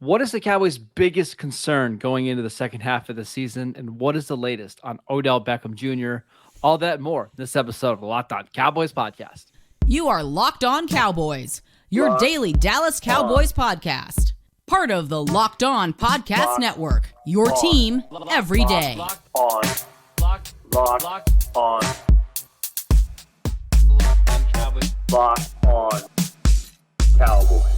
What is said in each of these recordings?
What is the Cowboys' biggest concern going into the second half of the season, and what is the latest on Odell Beckham Jr.? All that and more in this episode of the Locked On Cowboys podcast. You are Locked On Cowboys, your Locked daily Dallas Cowboys podcast. Part of the Locked On Podcast Network, your team every day. Locked on. Locked on. Cowboys. Locked on Cowboys.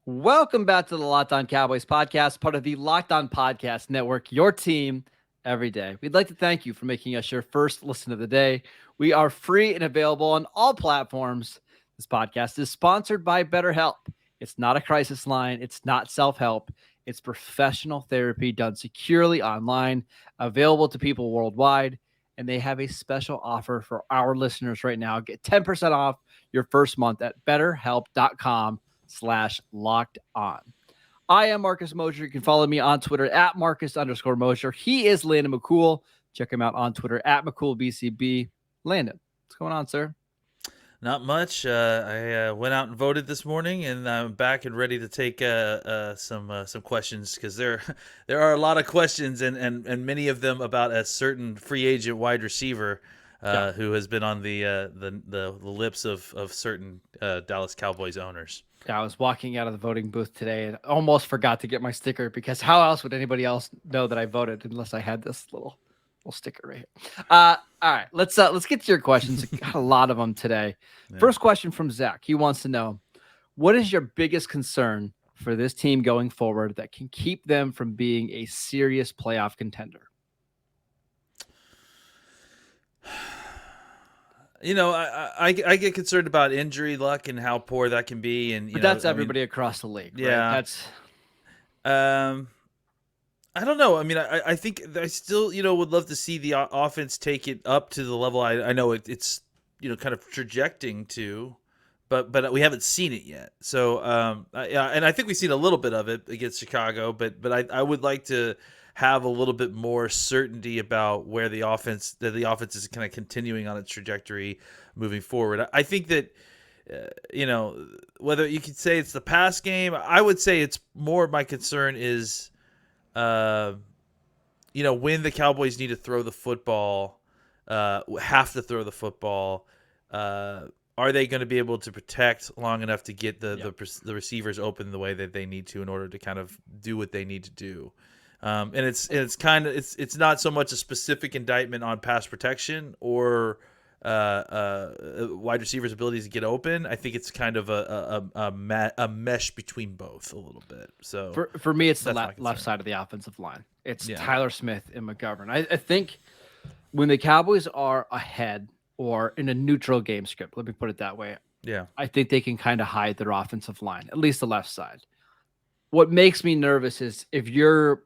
Welcome back to the Locked On Cowboys podcast, part of the Locked On Podcast Network, your team every day. We'd like to thank you for making us your first listen of the day. We are free and available on all platforms. This podcast is sponsored by BetterHelp. It's not a crisis line. It's not self-help. It's professional therapy done securely online, available to people worldwide. And they have a special offer for our listeners right now. Get 10% off your first month at betterhelp.com/locked on. I am Marcus Mosher. You can follow me on Twitter at Marcus_Mosher. He is Landon McCool. Check him out on Twitter at McCoolBCB. Landon, what's going on, sir? Not much. I went out and voted this morning, and I'm back and ready to take some questions because there are a lot of questions, and many of them about a certain free agent wide receiver who has been on the lips of certain Dallas Cowboys owners. Yeah, I was walking out of the voting booth today and almost forgot to get my sticker because how else would anybody else know that I voted unless I had this little sticker right here. All right, let's get to your questions. I got a lot of them today. Yeah. First question from Zach. He wants to know, what is your biggest concern for this team going forward that can keep them from being a serious playoff contender? You know, I get concerned about injury luck and how poor that can be, and that's everybody across the league. Right? Yeah, That's I don't know. I mean, I think I still, would love to see the offense take it up to the level I know it's, kind of trajecting to, but we haven't seen it yet. So, yeah, and I think we've seen a little bit of it against Chicago, but I would like to have a little bit more certainty about where the offense is kind of continuing on its trajectory moving forward. I think that, whether you could say it's the pass game, I would say it's more my concern is, when the Cowboys need to throw the football, have to throw the football, are they going to be able to protect long enough to get the receivers open the way that they need to in order to kind of do what they need to do? And it's not so much a specific indictment on pass protection or wide receivers' abilities to get open. I think it's kind of a mesh between both a little bit. So for me, it's the left side of the offensive line. It's Tyler Smith and McGovern. I think when the Cowboys are ahead or in a neutral game script, let me put it that way. Yeah, I think they can kind of hide their offensive line, at least the left side. What makes me nervous is if you're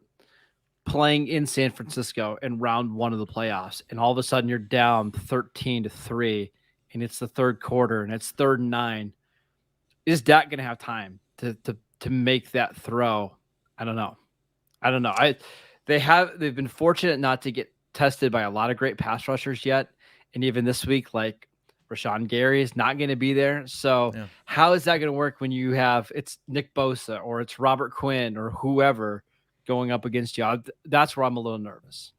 playing in San Francisco in round one of the playoffs, and all of a sudden you're down 13-3, and it's the third quarter, and it's 3rd and 9. Is Dak going to have time to make that throw? I don't know. They've been fortunate not to get tested by a lot of great pass rushers yet, and even this week, like Rashawn Gary is not going to be there. So how is that going to work when you have it's Nick Bosa or it's Robert Quinn or whoever going up against you? That's where I'm a little nervous.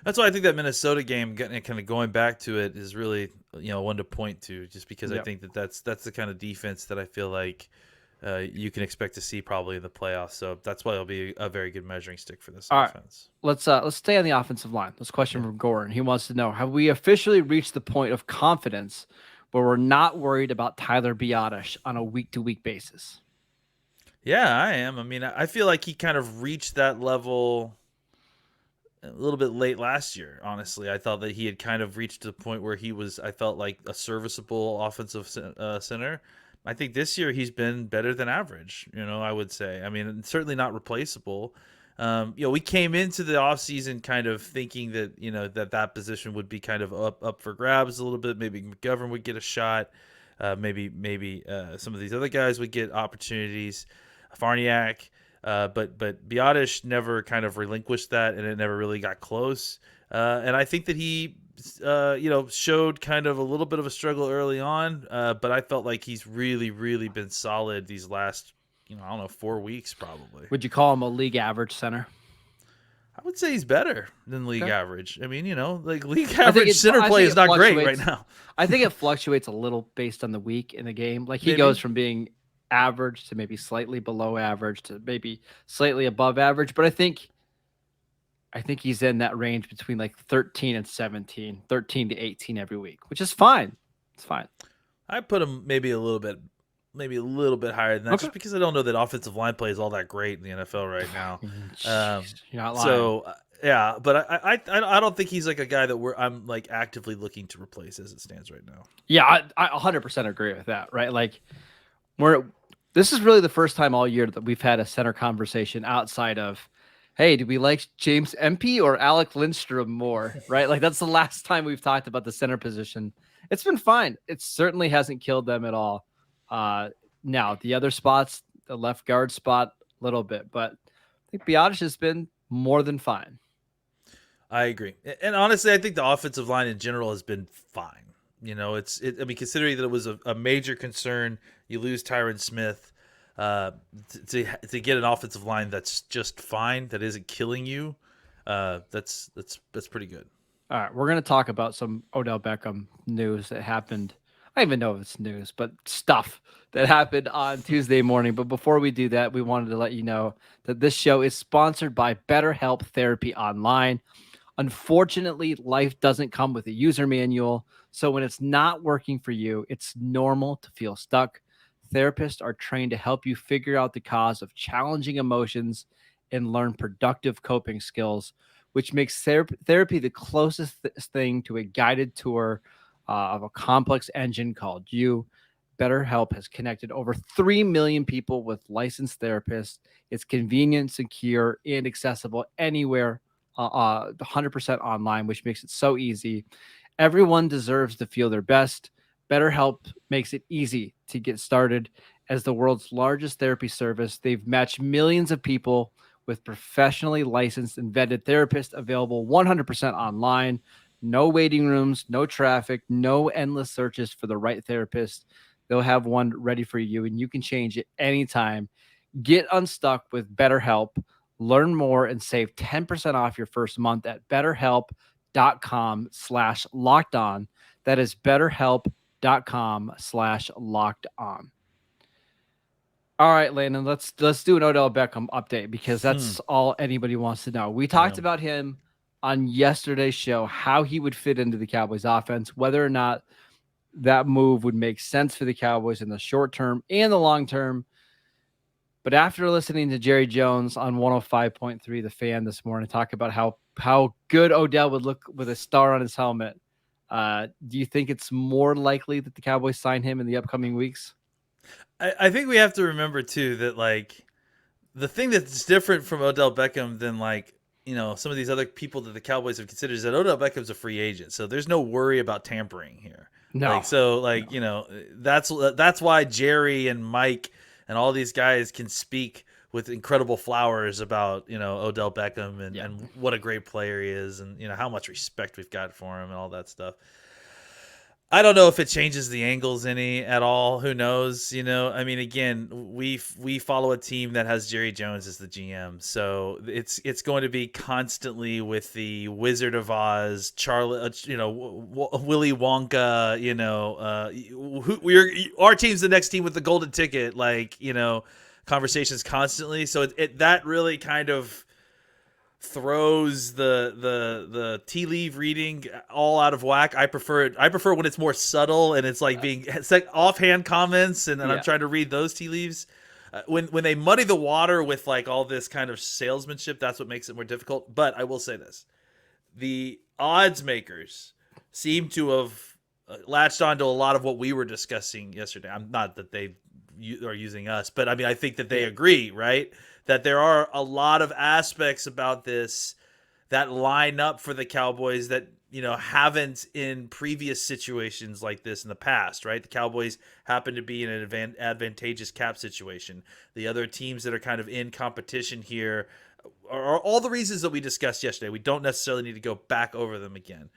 That's why I think that Minnesota game, kind of going back to it, is really one to point to, just because I think that's the kind of defense that I feel like you can expect to see probably in the playoffs. So that's why it'll be a very good measuring stick for this offense. Let's stay on the offensive line. This question from Goran. He wants to know, have we officially reached the point of confidence where we're not worried about Tyler Biadasz on a week-to-week basis? Yeah, I am. I mean, I feel like he kind of reached that level a little bit late last year, honestly. I thought that he had kind of reached to the point where I felt like a serviceable offensive center. I think this year he's been better than average, I would say. I mean, certainly not replaceable. We came into the offseason kind of thinking that, that position would be kind of up for grabs a little bit. Maybe McGovern would get a shot. Maybe some of these other guys would get opportunities. Farniak. But Biotish never kind of relinquished that, and it never really got close. And I think that he, showed kind of a little bit of a struggle early on. But I felt like he's really, really been solid these last, I don't know, 4 weeks probably. Would you call him a league average center? I would say he's better than league Okay. average. I mean, like league average center play is not great right now. I think it fluctuates a little based on the week in the game. Like he Maybe. goes from being average to maybe slightly below average to maybe slightly above average. But I think he's in that range between like 13 and 17, 13 to 18 every week, which is fine. It's fine. I put him maybe a little bit higher than that, just because I don't know that offensive line play is all that great in the NFL right now. You're not lying. So yeah, but I don't think he's like a guy that I'm like actively looking to replace as it stands right now. Yeah, I 100% agree with that. Right, like this is really the first time all year that we've had a center conversation outside of, hey, do we like James Empey or Alec Lindstrom more? Right, like that's the last time we've talked about the center position. It's been fine. It certainly hasn't killed them at all. Now the other spots, the left guard spot, a little bit, but I think Biotish has been more than fine. I agree, and honestly, I think the offensive line in general has been fine. I mean, considering that it was a major concern, you lose Tyron Smith, to get an offensive line that's just fine, that isn't killing you, that's pretty good. All right, we're going to talk about some Odell Beckham news that happened. I don't even know if it's news, but stuff that happened on Tuesday morning. But before we do that, we wanted to let you know that this show is sponsored by BetterHelp Therapy Online. Unfortunately, life doesn't come with a user manual. So when it's not working for you, it's normal to feel stuck. Therapists are trained to help you figure out the cause of challenging emotions and learn productive coping skills, which makes therapy the closest thing to a guided tour of a complex engine called you. BetterHelp has connected over 3 million people with licensed therapists. It's convenient, secure, and accessible anywhere, 100% online, which makes it so easy. Everyone deserves to feel their best. BetterHelp makes it easy to get started. As the world's largest therapy service, they've matched millions of people with professionally licensed and vetted therapists, available 100% online. No waiting rooms, no traffic, no endless searches for the right therapist. They'll have one ready for you, and you can change it anytime. Get unstuck with BetterHelp. Learn more and save 10% off your first month at BetterHelp.com/lockedon. That is BetterHelp.com/lockedon. All right, Landon, let's do an Odell Beckham update, because that's all anybody wants to know. We talked about him on yesterday's show, how he would fit into the Cowboys offense, whether or not that move would make sense for the Cowboys in the short term and the long term. But after listening to Jerry Jones on 105.3 The Fan this morning talk about how good Odell would look with a star on his helmet, do you think it's more likely that the Cowboys sign him in the upcoming weeks? I think we have to remember too that like the thing that's different from Odell Beckham than like, some of these other people that the Cowboys have considered is that Odell Beckham's a free agent. So there's no worry about tampering here. No. That's why Jerry and Mike and all these guys can speak with incredible flowers about, Odell Beckham and what a great player he is, and, how much respect we've got for him and all that stuff. I don't know if it changes the angles any at all. Who knows? I mean, again, we follow a team that has Jerry Jones as the GM, so it's going to be constantly with the Wizard of Oz, Charlie, Willy Wonka. Our team's the next team with the golden ticket, conversations constantly. So that really kind of throws the tea leaf reading all out of whack. I prefer when it's more subtle and it's like offhand comments, and I'm trying to read those tea leaves. When they muddy the water with like all this kind of salesmanship, that's what makes it more difficult. But I will say this: the odds makers seem to have latched onto a lot of what we were discussing yesterday. I'm not that they are using us, but I mean, I think that they agree, right? That there are a lot of aspects about this that line up for the Cowboys that, haven't in previous situations like this in the past, right? The Cowboys happen to be in an advantageous cap situation. The other teams that are kind of in competition here are all the reasons that we discussed yesterday. We don't necessarily need to go back over them again.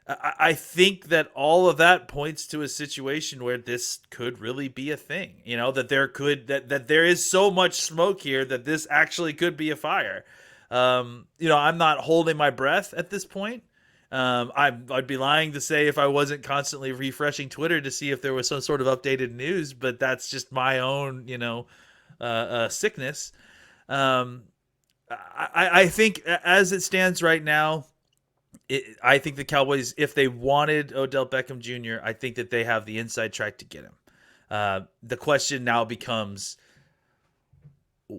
I think that all of that points to a situation where this could really be a thing. That there is so much smoke here that this actually could be a fire. I'm not holding my breath at this point. I'd be lying to say if I wasn't constantly refreshing Twitter to see if there was some sort of updated news, but that's just my own, sickness. I think as it stands right now, I think the Cowboys, if they wanted Odell Beckham Jr., I think that they have the inside track to get him. The question now becomes,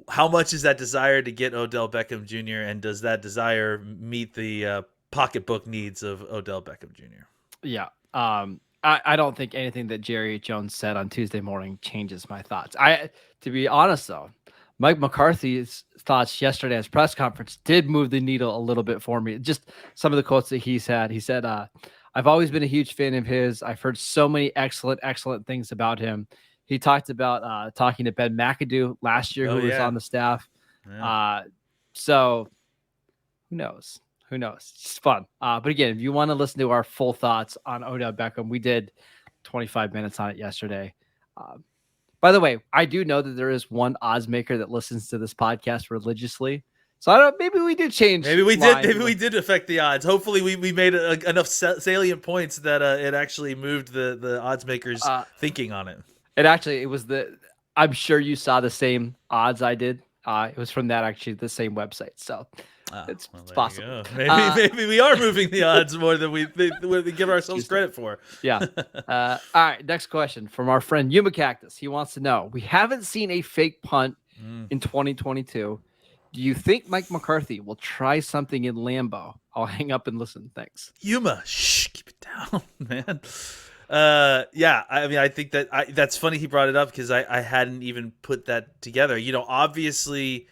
how much is that desire to get Odell Beckham Jr., and does that desire meet the pocketbook needs of Odell Beckham Jr.? Yeah. I don't think anything that Jerry Jones said on Tuesday morning changes my thoughts. To be honest, though, Mike McCarthy's thoughts yesterday at his press conference did move the needle a little bit for me. Just some of the quotes that he said. He said, I've always been a huge fan of his. I've heard so many excellent things about him. He talked about talking to Ben McAdoo last year, who was on the staff. Yeah. So who knows? Who knows? It's fun. But again, if you want to listen to our full thoughts on Odell Beckham, we did 25 minutes on it yesterday. By the way, I do know that there is one odds maker that listens to this podcast religiously. So maybe we did change. Maybe we did. Maybe we did affect the odds. Hopefully we made enough salient points that it actually moved the odds makers thinking on it. It was I'm sure you saw the same odds I did. It was from the same website. So it's possible. Maybe we are moving the odds more than we give ourselves credit for. Yeah. All right. Next question from our friend Yuma Cactus. He wants to know: we haven't seen a fake punt in 2022. Do you think Mike McCarthy will try something in Lambeau? I'll hang up and listen. Thanks. Yuma, keep it down, man. Yeah, I mean, I think that's funny he brought it up because I hadn't even put that together. Obviously,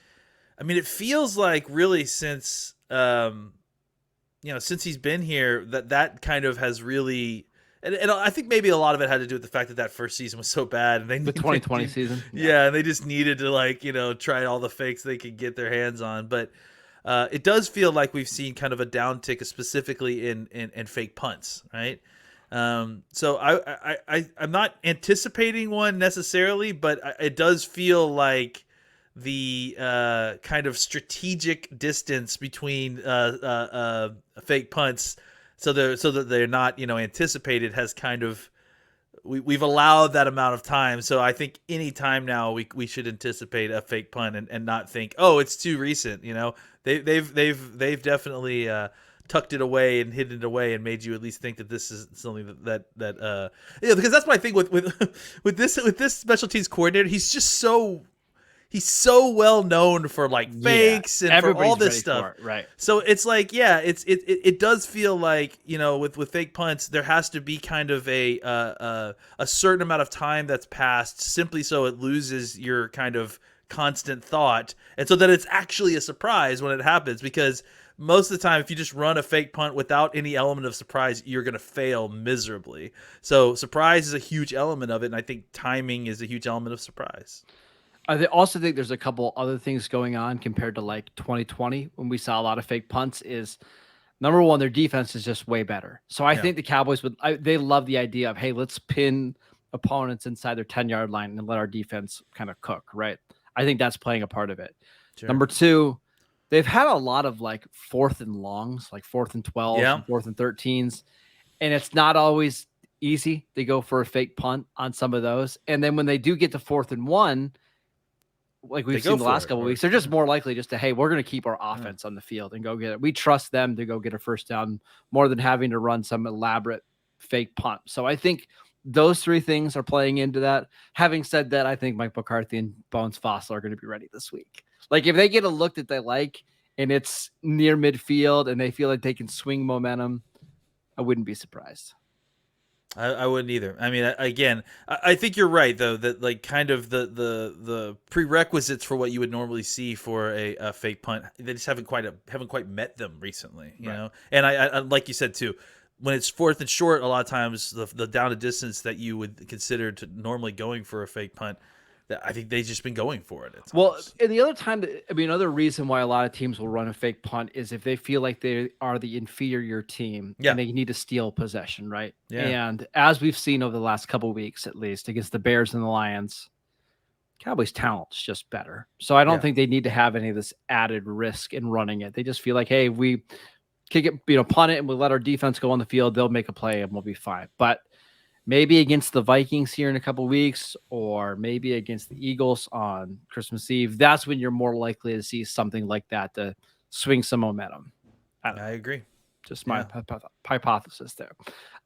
I mean, it feels like really since since he's been here that kind of has really, and I think maybe a lot of it had to do with the fact that first season was so bad, and the 2020 season. Yeah, and they just needed to try all the fakes they could get their hands on, but. It does feel like we've seen kind of a downtick, specifically in fake punts, right? So I'm not anticipating one necessarily, but it does feel like the kind of strategic distance between fake punts, so that they're not anticipated, has kind of we've allowed that amount of time. So I think any time now we should anticipate a fake punt and not think, oh, it's too recent. They've definitely tucked it away and hidden it away and made you at least think that this is something that because that's my thing with this special teams coordinator. He's so well known for fakes and for all this stuff, right? So it's like, it does feel like with fake punts there has to be kind of a certain amount of time that's passed, simply so it loses your kind of constant thought, and so that it's actually a surprise when it happens. Because most of the time, if you just run a fake punt without any element of surprise, you're going to fail miserably. So surprise is a huge element of it, and I think timing is a huge element of surprise. I also think there's a couple other things going on compared to 2020 when we saw a lot of fake punts. Is number one, their defense is just way better. So I think the Cowboys they love the idea of, hey, let's pin opponents inside their 10-yard line and let our defense kind of cook, right? I think that's playing a part of it. Sure. Number two, they've had a lot of 4th and longs, 4th and 12, 4th and 13s, and it's not always easy to go for a fake punt on some of those. And then when they do get to 4th and 1, like we've seen the last couple of weeks, they're just more likely just to, hey, we're going to keep our offense on the field and go get it. We trust them to go get a first down more than having to run some elaborate fake punt. So I think those three things are playing into that. Having said that, I think Mike McCarthy and Bones Fossil are going to be ready this week. If they get a look that they like and it's near midfield and they feel like they can swing momentum, I wouldn't be surprised. I wouldn't either. I mean, I think you're right though that like kind of the prerequisites for what you would normally see for a fake punt, they just haven't quite met them recently, you know. And I like you said too, when it's fourth and short, a lot of times the down to distance that you would consider to normally going for a fake punt, that I think they've just been going for it. Well, and the other time, another reason why a lot of teams will run a fake punt is if they feel like they are the inferior team and they need to steal possession, right? Yeah. And as we've seen over the last couple of weeks, at least against the Bears and the Lions, Cowboys' talent's just better. So I don't think they need to have any of this added risk in running it. They just feel like, hey, if we kick it, punt it, and we let our defense go on the field, they'll make a play and we'll be fine. But maybe against the Vikings here in a couple of weeks, or maybe against the Eagles on Christmas Eve, that's when you're more likely to see something like that to swing some momentum. I agree. Just my hypothesis there.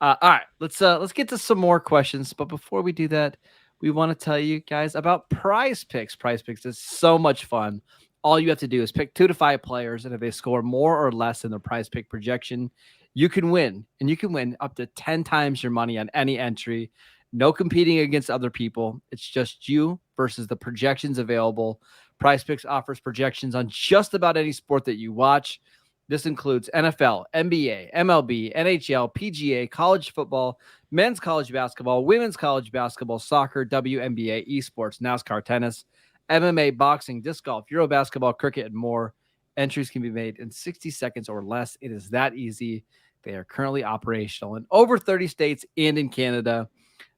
All right, let's get to some more questions. But before we do that, we want to tell you guys about Prize Picks. Prize Picks is so much fun. All you have to do is pick 2 to 5 players, and if they score more or less than the Prize Pick projection, you can win, and you can win up to 10 times your money on any entry. No competing against other people. It's just you versus the projections available. Prize Picks offers projections on just about any sport that you watch. This includes NFL, NBA, MLB, NHL, PGA, college football, men's college basketball, women's college basketball, soccer, WNBA, esports, NASCAR, tennis, MMA, boxing, disc golf, Euro basketball, cricket, and more. Entries can be made in 60 seconds or less. It is that easy. They are currently operational in over 30 states and in Canada.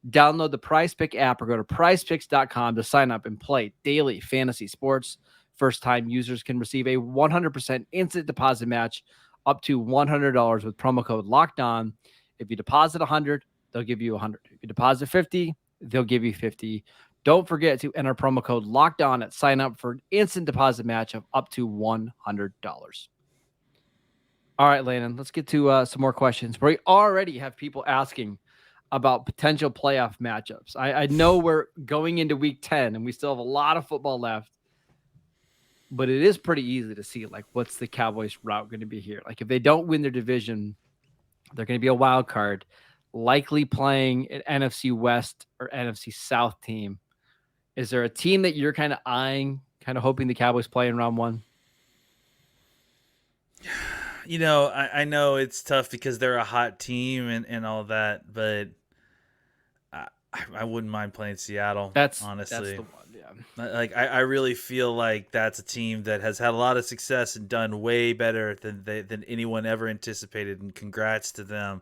Download the Prize Pick app or go to prizepicks.com to sign up and play daily fantasy sports. First-time users can receive a 100% instant deposit match up to $100 with promo code Locked On. If you deposit $100, they'll give you $100. If you deposit $50, they'll give you $50. Don't forget to enter promo code Locked On at sign up for an instant deposit match of up to $100. All right, Landon, let's get to some more questions. We already have people asking about potential playoff matchups. I know we're going into week 10 and we still have a lot of football left, but it is pretty easy to see, like, what's the Cowboys' route going to be here? Like, if they don't win their division, they're going to be a wild card, likely playing an NFC West or NFC South team. Is there a team that you're kind of eyeing, kind of hoping the Cowboys play in round one? You know, I know it's tough because they're a hot team and all that, but I wouldn't mind playing Seattle. Honestly, that's the one. Yeah, like I really feel like that's a team that has had a lot of success and done way better than anyone ever anticipated. And congrats to them.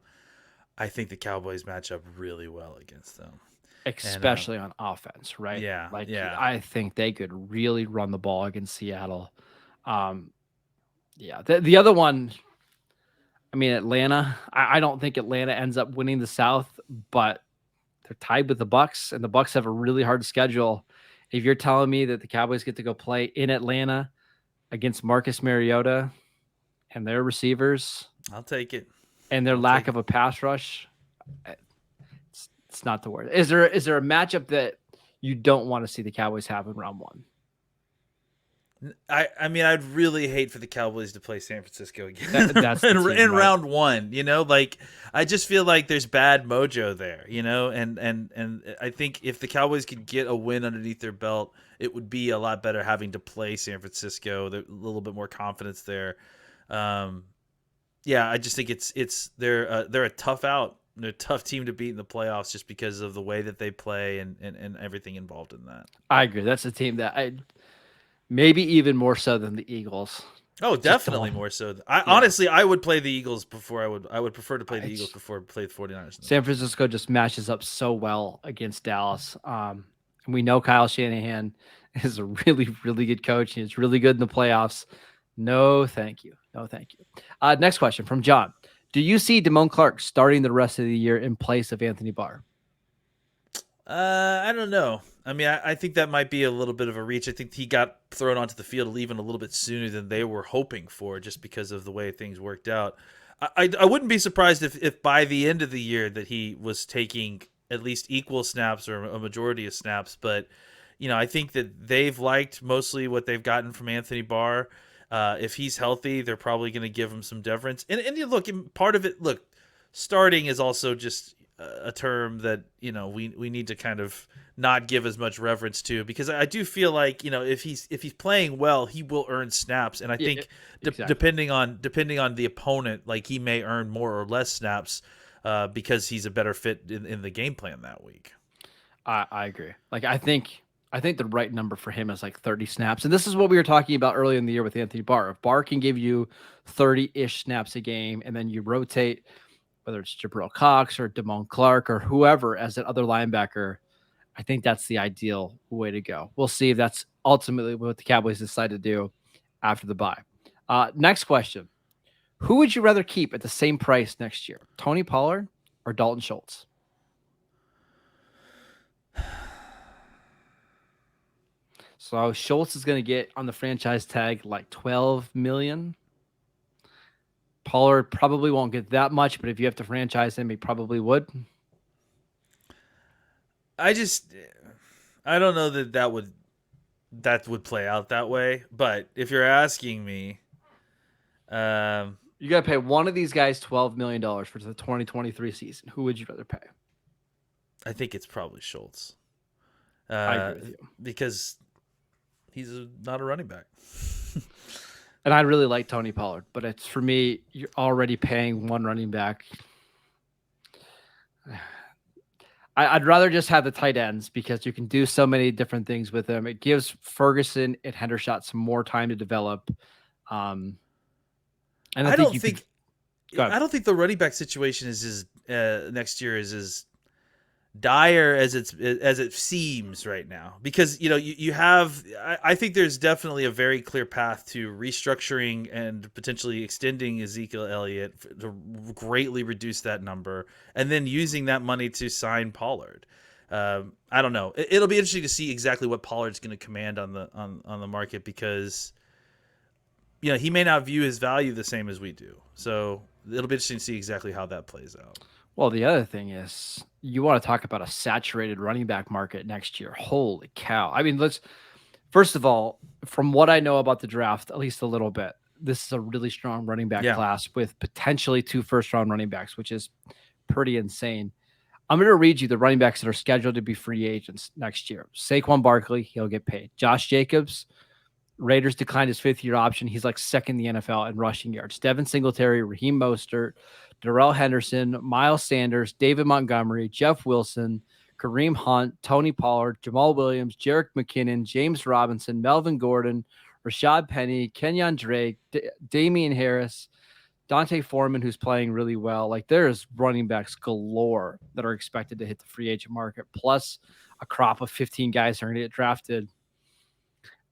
I think the Cowboys match up really well against them, especially on offense, right? Yeah, I think they could really run the ball against Seattle. Yeah, the other one, I mean, Atlanta. I don't think Atlanta ends up winning the South, but they're tied with the Bucs, and the Bucs have a really hard schedule. If you're telling me that the Cowboys get to go play in Atlanta against Marcus Mariota and their receivers, I'll take it. And their lack of a pass rush, it's not the word. Is there a matchup that you don't want to see the Cowboys have in round one? I mean, I'd really hate for the Cowboys to play San Francisco again that's in right? round one. You know, like I just feel like there's bad mojo there. You know, and I think if the Cowboys could get a win underneath their belt, it would be a lot better having to play San Francisco. There's a little bit more confidence there. Yeah, I just think they're a tough out. They're a tough team to beat in the playoffs just because of the way that they play and everything involved in that. I agree. That's a team that maybe even more so than the Eagles. Oh, definitely more so. Honestly, I would play the Eagles before I would prefer to play the Eagles before play the 49ers. San Francisco just matches up so well against Dallas. And we know Kyle Shanahan is a really, really good coach. He's really good in the playoffs. No, thank you. No, thank you. Next question from John. Do you see Damone Clark starting the rest of the year in place of Anthony Barr? I don't know. I mean, I think that might be a little bit of a reach. I think he got thrown onto the field even a little bit sooner than they were hoping for, just because of the way things worked out. I wouldn't be surprised if by the end of the year that he was taking at least equal snaps or a majority of snaps. But, you know, I think that they've liked mostly what they've gotten from Anthony Barr. If he's healthy, they're probably going to give him some deference. And you look, part of it, starting is also just a term that we need to kind of not give as much reverence to, because I do feel like if he's playing well, he will earn snaps, and I think exactly. depending on the opponent, like he may earn more or less snaps because he's a better fit in the game plan that week. I agree. Like I think the right number for him is like 30 snaps. And this is what we were talking about early in the year with Anthony Barr. If Barr can give you 30-ish snaps a game, and then you rotate, whether it's Jabril Cox or Damone Clark or whoever as that other linebacker, I think that's the ideal way to go. We'll see if that's ultimately what the Cowboys decide to do after the bye. Next question. Who would you rather keep at the same price next year? Tony Pollard or Dalton Schultz? So Schultz is going to get on the franchise tag like $12 million. Pollard probably won't get that much, but if you have to franchise him, he probably would. I don't know that would play out that way. But if you're asking me, you got to pay one of these guys $12 million for the 2023 season. Who would you rather pay? I think it's probably Schultz. I agree with you. Because he's not a running back. And I really like Tony Pollard, but it's, for me, you're already paying one running back. I'd rather just have the tight ends because you can do so many different things with them. It gives Ferguson and Hendershot some more time to develop. And I don't think the running back situation is next year is as dire as it seems right now, because you have, I think there's definitely a very clear path to restructuring and potentially extending Ezekiel Elliott to greatly reduce that number, and then using that money to sign Pollard. I don't know. It'll be interesting to see exactly what Pollard's going to command on the market, because he may not view his value the same as we do. So it'll be interesting to see exactly how that plays out. Well, the other thing is, you want to talk about a saturated running back market next year. Holy cow. I mean, first of all, from what I know about the draft, at least a little bit, this is a really strong running back class with potentially 2 first-round running backs, which is pretty insane. I'm going to read you the running backs that are scheduled to be free agents next year. Saquon Barkley, he'll get paid. Josh Jacobs, Raiders declined his 5th-year option. He's like second in the NFL in rushing yards. Devin Singletary, Raheem Mostert, Darrell Henderson, Miles Sanders, David Montgomery, Jeff Wilson, Kareem Hunt, Tony Pollard, Jamal Williams, Jerick McKinnon, James Robinson, Melvin Gordon, Rashad Penny, Kenyon Drake, Damian Harris, Dante Foreman, who's playing really well. Like, there's running backs galore that are expected to hit the free agent market, plus a crop of 15 guys that are going to get drafted.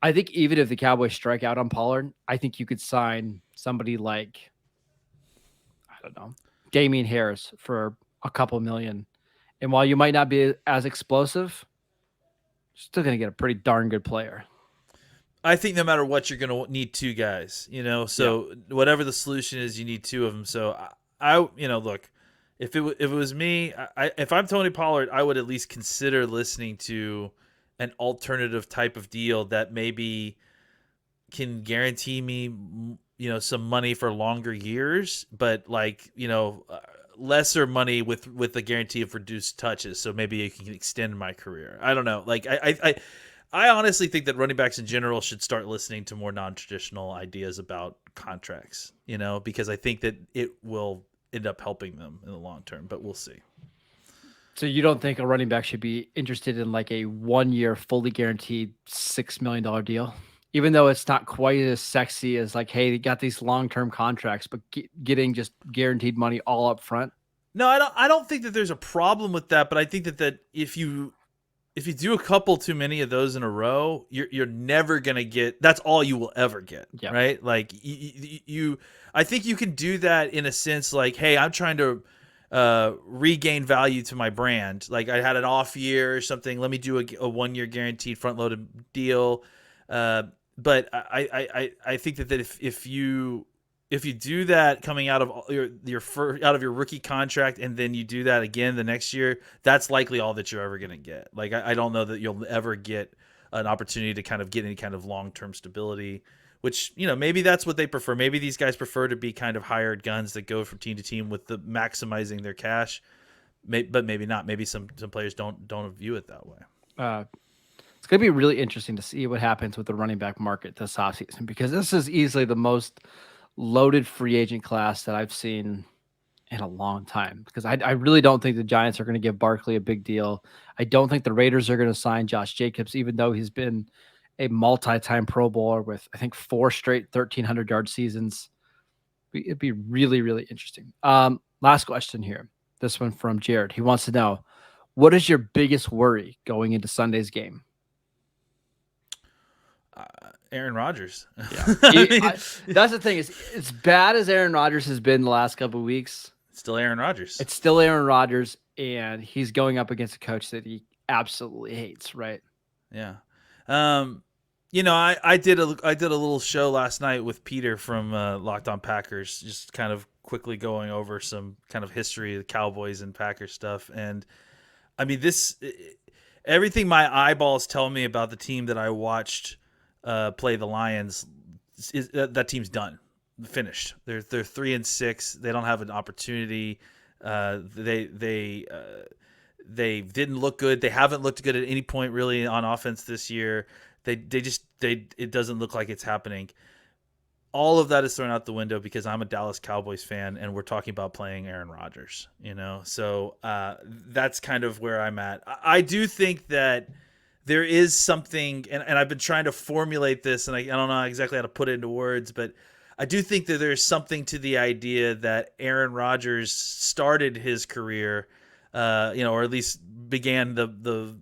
I think even if the Cowboys strike out on Pollard, I think you could sign somebody like, I don't know, Damian Harris for a couple million. And while you might not be as explosive, you're still going to get a pretty darn good player. I think no matter what, you're going to need 2 guys, so whatever the solution is, you need 2 of them. So I look, if it was me, if I'm Tony Pollard, I would at least consider listening to an alternative type of deal that maybe can guarantee me, some money for longer years, but lesser money with the guarantee of reduced touches. So maybe it can extend my career. I don't know. Like I honestly think that running backs in general should start listening to more non-traditional ideas about contracts, because I think that it will end up helping them in the long term, but we'll see. So you don't think a running back should be interested in like a 1-year fully guaranteed $6 million deal, even though it's not quite as sexy as like, hey, they got these long-term contracts, but getting just guaranteed money all up front? No, I don't think that there's a problem with that, but I think that if you do a couple too many of those in a row, you're never gonna get. That's all you will ever get, right? Like I think you can do that in a sense, like, hey, I'm trying to regain value to my brand. Like, I had an off year or something. Let me do a 1-year guaranteed front loaded deal. But I think that if you do that coming out of your rookie contract, and then you do that again the next year, that's likely all that you're ever going to get. Like, I don't know that you'll ever get an opportunity to kind of get any kind of long-term stability, which, maybe that's what they prefer. Maybe these guys prefer to be kind of hired guns that go from team to team with the maximizing their cash. but maybe not. Maybe some players don't view it that way. It's going to be really interesting to see what happens with the running back market this offseason, because this is easily the most loaded free agent class that I've seen in a long time, because I really don't think the Giants are going to give Barkley a big deal. I don't think the Raiders are going to sign Josh Jacobs, even though he's been a multi-time Pro Bowler with, I think, 4 straight 1,300-yard seasons. It'd be really, really interesting. Last question here. This one from Jared. He wants to know, what is your biggest worry going into Sunday's game? Aaron Rodgers. Yeah. That's the thing, is as bad as Aaron Rodgers has been the last couple of weeks, it's still Aaron Rodgers. It's still Aaron Rodgers, and he's going up against a coach that he absolutely hates, right? Yeah. I did a little show last night with Peter from Locked On Packers, just kind of quickly going over some kind of history of the Cowboys and Packers stuff. And I mean, everything my eyeballs tell me about the team that I watched play the Lions is that team's done, finished. They're 3-6. They don't have an opportunity. They didn't look good. They haven't looked good at any point really on offense this year. It doesn't look like it's happening. All of that is thrown out the window because I'm a Dallas Cowboys fan and we're talking about playing Aaron Rodgers, So that's kind of where I'm at. I do think that there is something, and I've been trying to formulate this, and I don't know exactly how to put it into words, but I do think that there's something to the idea that Aaron Rodgers started his career, or at least began the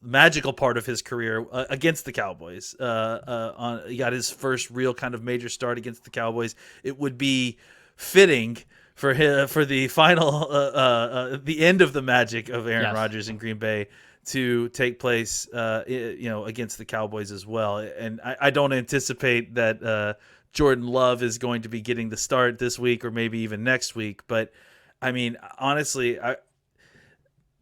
magical part of his career against the Cowboys. He got his first real kind of major start against the Cowboys. It would be fitting for the final, the end of the magic of Aaron Rodgers in Green Bay to take place, against the Cowboys as well. And I don't anticipate that Jordan Love is going to be getting the start this week or maybe even next week. But I mean, honestly,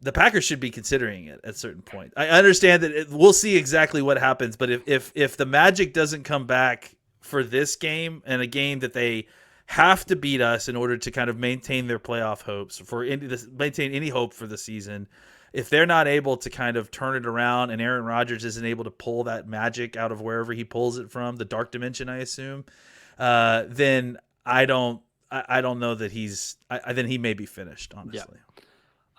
the Packers should be considering it at a certain point. I understand that we'll see exactly what happens, but if the magic doesn't come back for this game, and a game that they have to beat us in order to kind of maintain their playoff hopes, maintain any hope for the season, if they're not able to kind of turn it around and Aaron Rodgers isn't able to pull that magic out of wherever he pulls it from, the dark dimension, I assume, then I don't know that then he may be finished, honestly.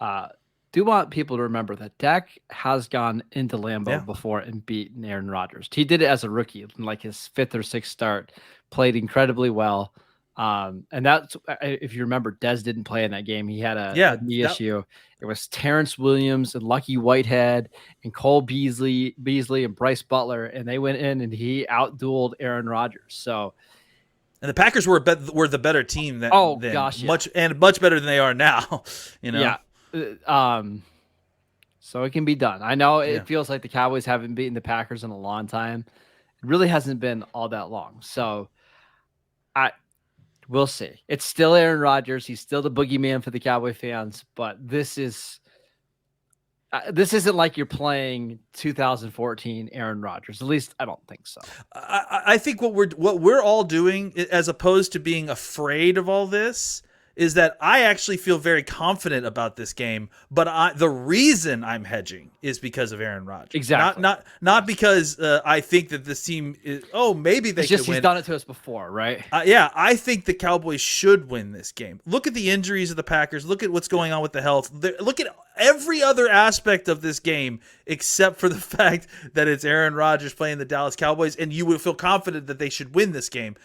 Yeah. Do want people to remember that Dak has gone into Lambeau before and beaten Aaron Rodgers. He did it as a rookie, like his 5th or 6th start, played incredibly well. And that's, if you remember, Dez didn't play in that game. He had a knee issue. It was Terrence Williams and Lucky Whitehead and Cole Beasley and Bryce Butler, and they went in and he outdueled Aaron Rodgers. So, and the Packers were the better team much better than they are now. Yeah. So it can be done. I know it feels like the Cowboys haven't beaten the Packers in a long time. It really hasn't been all that long. So we'll see. It's still Aaron Rodgers. He's still the boogeyman for the Cowboy fans, but this isn't like you're playing 2014 Aaron Rodgers. At least I don't think so. I think what we're all doing, as opposed to being afraid of all this, is that I actually feel very confident about this game, but the reason I'm hedging is because of Aaron Rodgers. Exactly. Not because I think that this team is, maybe they could win. He's done it to us before, right? I think the Cowboys should win this game. Look at the injuries of the Packers. Look at what's going on with the health. Look at every other aspect of this game except for the fact that it's Aaron Rodgers playing the Dallas Cowboys, and you would feel confident that they should win this game.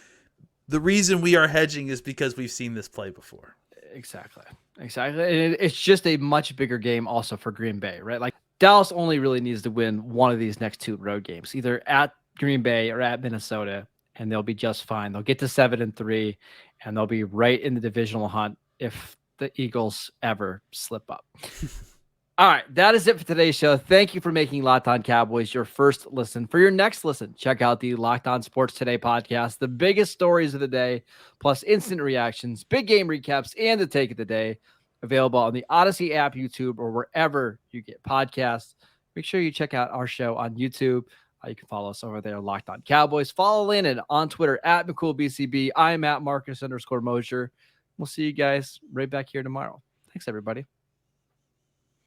The reason we are hedging is because we've seen this play before. Exactly. And it's just a much bigger game also for Green Bay, right? Like Dallas only really needs to win one of these next 2 road games, either at Green Bay or at Minnesota, and they'll be just fine. They'll get to 7-3, and they'll be right in the divisional hunt if the Eagles ever slip up. All right, that is it for today's show. Thank you for making Locked On Cowboys your first listen. For your next listen, check out the Locked On Sports Today podcast, the biggest stories of the day, plus instant reactions, big game recaps, and the take of the day. Available on the Odyssey app, YouTube, or wherever you get podcasts. Make sure you check out our show on YouTube. You can follow us over there, Locked On Cowboys. Follow Landon on Twitter at McCoolBCB. I'm at Marcus_Mosher. We'll see you guys right back here tomorrow. Thanks, everybody.